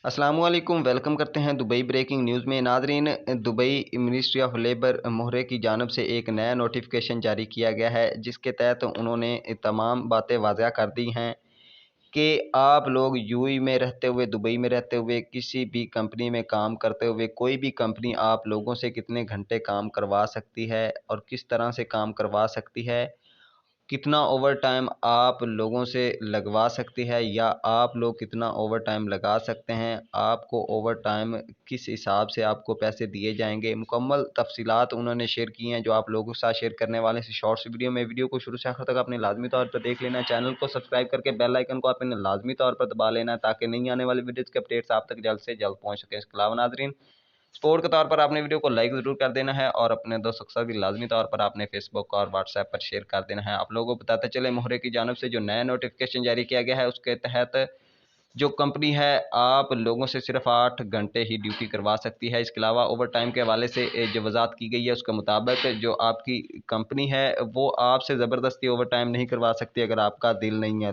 अस्सलामुअलैकुम वेलकम करते हैं दुबई ब्रेकिंग न्यूज़ में। नाजरीन, दुबई मिनिस्ट्री ऑफ लेबर मोहरे की जानब से एक नया नोटिफिकेशन जारी किया गया है, जिसके तहत उन्होंने तमाम बातें वाज़ह कर दी हैं कि आप लोग यूएई में रहते हुए, दुबई में रहते हुए, किसी भी कंपनी में काम करते हुए, कोई भी कंपनी आप लोगों से कितने घंटे काम करवा सकती है और किस तरह से काम करवा सकती है, कितना ओवर टाइम आप लोगों से लगवा सकती है या आप लोग कितना ओवर टाइम लगा सकते हैं, आपको ओवर टाइम किस हिसाब से आपको पैसे दिए जाएंगे, मुकम्मल तफसीलात उन्होंने शेयर की हैं जो आप लोगों के साथ शेयर करने वाले हैं शॉर्ट्स वीडियो में। वीडियो को शुरू से आखिर तक आपने लाजमी तौर पर देख लेना है। चैनल को सब्सक्राइब करके बेल आइकन को आपने लाजमी तौर पर दबा लेना है ताकि नहीं आने वाली वीडियोज़ के अपडेट्स आप तक जल्द से जल्द पहुँच सके। इसके अलावा नाजरीन, सपोर्ट के तौर पर आपने वीडियो को लाइक ज़रूर कर देना है और अपने दोस्तों के साथ भी लाजमी तौर पर आपने फेसबुक और व्हाट्सएप पर शेयर कर देना है। आप लोगों को बताते चले, मोहरे की जानब से जो नया नोटिफिकेशन जारी किया गया है उसके तहत जो कंपनी है आप लोगों से सिर्फ 8 घंटे ही ड्यूटी करवा सकती है। इसके अलावा ओवर टाइम के हवाले से जो वजाहत की गई है उसके मुताबिक जो आपकी कंपनी है वो आपसे ज़बरदस्ती ओवर टाइम नहीं करवा सकती अगर आपका दिल नहीं है।